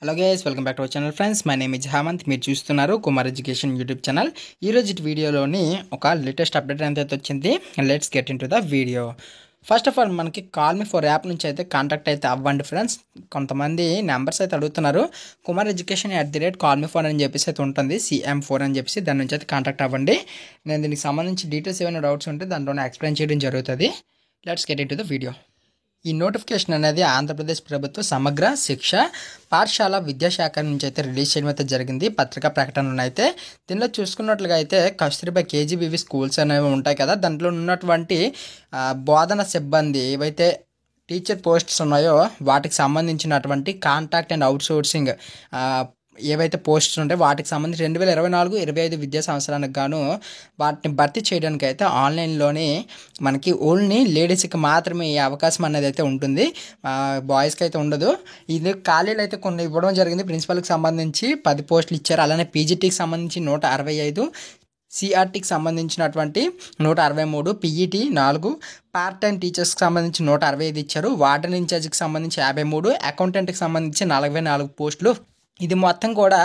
Hello guys, welcome back to our channel friends. My name is Hemanth. మీరు చూస్తున్నారు Kumar education YouTube channel. ఈరోజు వీడియోలోని ఒక లేటెస్ట్ అప్డేట్ అయితే వచ్చింది. Let's get in to the video. First of all మనకి call me for app నుంచి అయితే కాంటాక్ట్ అయితే అవ్వండి ఫ్రెండ్స్. కొంతమంది నెంబర్స్ అయితే అడుగుతున్నారు. కుమార్ ఎడ్యుకేషన్ @callme4 అని చెప్పేసి అయితే ఉంటుంది, CM4 అని చెప్పేసి. దాని నుంచి అయితే కాంటాక్ట్ అవ్వండి. నేను దీనికి సంబంధించి డీటెయిల్స్ ఏమైనా డౌట్స్ ఉంటే దాంట్లోనే ఎక్స్ప్లెయిన్ చేయడం జరుగుతుంది. Let's get in to the video. ఈ నోటిఫికేషన్ అనేది ఆంధ్రప్రదేశ్ ప్రభుత్వ సమగ్ర శిక్ష పాఠశాల విద్యాశాఖ నుంచి అయితే రిలీజ్ చేయడం అయితే జరిగింది. పత్రికా ప్రకటనలు అయితే దీనిలో చూసుకున్నట్లుగా అయితే కస్తూరిబా KGBV స్కూల్స్ అనేవి ఉంటాయి కదా, దాంట్లో ఉన్నటువంటి బోధన సిబ్బంది ఏవైతే టీచర్ పోస్ట్స్ ఉన్నాయో వాటికి సంబంధించినటువంటి కాంట్రాక్ట్ అండ్ అవుట్సోర్సింగ్ ఏవైతే పోస్ట్స్ ఉంటాయో వాటికి సంబంధించి 2024-25 విద్యా సంవత్సరానికి గాను వాటిని భర్తీ చేయడానికి అయితే ఆన్లైన్లోనే మనకి ఓన్లీ లేడీస్కి మాత్రమే ఈ అవకాశం అనేది అయితే ఉంటుంది, బాయ్స్కి అయితే ఉండదు. ఇది ఖాళీలు అయితే కొన్ని ఇవ్వడం జరిగింది. ప్రిన్సిపల్కి సంబంధించి 10 పోస్టులు ఇచ్చారు. అలానే PGTకి సంబంధించి 165, CRTకి సంబంధించినటువంటి 163, PET 4, పార్ట్ టైం టీచర్స్కి సంబంధించి 165 ఇచ్చారు. వార్డెన్ ఇన్ఛార్జ్కి సంబంధించి 53, అకౌంటెంట్కి సంబంధించి 44 పోస్టులు. ఇది మొత్తం కూడా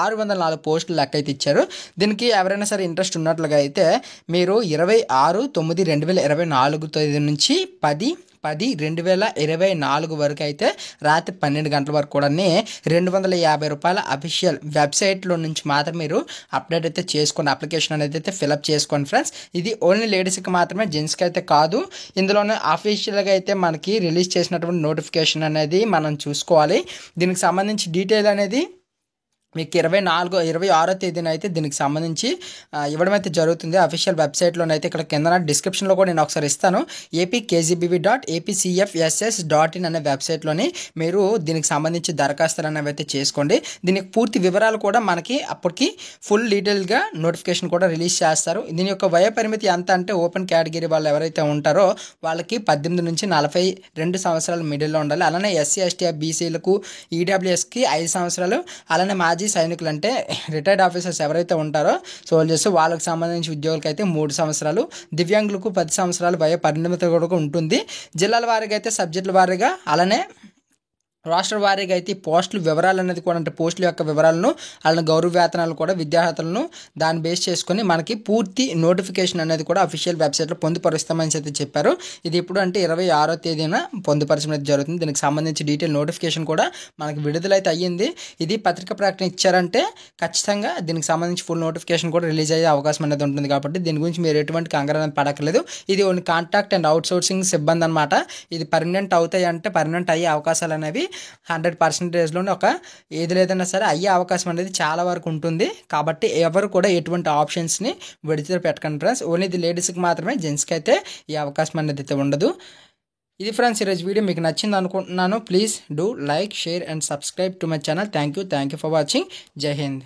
604 పోస్టులు లెక్క అయితే ఇచ్చారు. దీనికి ఎవరైనా సరే ఇంట్రెస్ట్ ఉన్నట్లుగా అయితే మీరు 26/9/2024 తేదీ నుంచి 10/10/2024 వరకు అయితే రాత్రి 12 గంటల వరకు కూడా ₹250 అఫీషియల్ వెబ్సైట్లో నుంచి మాత్రం మీరు అప్డేట్ అయితే చేసుకోండి. అప్లికేషన్ అనేది అయితే ఫిలప్ చేసుకోండి ఫ్రెండ్స్. ఇది ఓన్లీ లేడీస్కి మాత్రమే, జెంట్స్కి అయితే కాదు. ఇందులోనే అఫీషియల్గా అయితే మనకి రిలీజ్ చేసినటువంటి నోటిఫికేషన్ అనేది మనం చూసుకోవాలి. దీనికి సంబంధించి డీటెయిల్ అనేది మీకు 26వ తేదీన అయితే దీనికి సంబంధించి ఇవ్వడం అయితే జరుగుతుంది అఫీషియల్ వెబ్సైట్లోనైతే. ఇక్కడ కింద డిస్క్రిప్షన్లో కూడా నేను ఒకసారి ఇస్తాను. apkgbv.apcfss.in అనే వెబ్సైట్లోని మీరు దీనికి సంబంధించి దరఖాస్తులు అనేవి అయితే చేసుకోండి. దీనికి పూర్తి వివరాలు కూడా మనకి అప్పటికి ఫుల్ డీటెయిల్గా నోటిఫికేషన్ కూడా రిలీజ్ చేస్తారు. దీని యొక్క వయో పరిమితి ఎంత అంటే ఓపెన్ కేటగిరీ వాళ్ళు ఎవరైతే ఉంటారో వాళ్ళకి 18 నుంచి 42 సంవత్సరాల మిడిల్లో ఉండాలి. అలానే SC ST BCలకు EWSకి 5 సంవత్సరాలు. అలానే మాజీ సైనికులు అంటే రిటైర్డ్ ఆఫీసర్స్ ఎవరైతే ఉంటారో సోల్జర్స్ వాళ్ళకి సంబంధించి ఉద్యోగులకి అయితే 3 సంవత్సరాలు. దివ్యాంగులకు 10 సంవత్సరాలు వయో పరిమితి కూడా ఉంటుంది. జిల్లాల వారీగా అయితే సబ్జెక్టుల వారీగా, అలానే రాష్ట్ర వారీగా అయితే పోస్టుల వివరాలు అనేది కూడా, అంటే పోస్టుల యొక్క వివరాలను, అలానే గౌరవ వేతనాలు కూడా, విద్యార్హతలను దాన్ని బేస్ చేసుకొని మనకి పూర్తి నోటిఫికేషన్ అనేది కూడా అఫీషియల్ వెబ్సైట్లో పొందుపరుస్తామని అయితే చెప్పారు. ఇది ఇప్పుడు అంటే 26వ తేదీన పొందుపరచడం జరుగుతుంది. దీనికి సంబంధించి డీటెయిల్ నోటిఫికేషన్ కూడా మనకి విడుదలైతే అయ్యింది. ఇది పత్రికా ప్రకటన ఇచ్చారంటే ఖచ్చితంగా దీనికి సంబంధించి ఫుల్ నోటిఫికేషన్ కూడా రిలీజ్ అయ్యే అవకాశం అనేది ఉంటుంది. కాబట్టి దీని గురించి మీరు ఎటువంటి కంగారు అనేది పడక్కర్లేదు. ఇది ఓన్లీ కాంట్రాక్ట్ అండ్ అవుట్సోర్సింగ్ సిబ్బంది అనమాట. ఇది పర్మనెంట్ అవుతాయి అంటే పర్మనెంట్ అయ్యే అవకాశాలు అనేవి 100%లోనే ఒక ఏది లేదన్నా సరే అయ్యే అవకాశం అనేది చాలా వరకు ఉంటుంది. కాబట్టి ఎవరు కూడా ఎటువంటి ఆప్షన్స్ని విడిచి పెట్టకండి ఫ్రెండ్స్. ఓన్లీ ఇది లేడీస్కి మాత్రమే, జెంట్స్కి అయితే ఈ అవకాశం అనేది అయితే ఉండదు. ఇది ఫ్రెండ్స్ ఈరోజు వీడియో మీకు నచ్చింది అనుకుంటున్నాను. Please do like, share and subscribe to my channel. Thank you for watching. జై హింద్.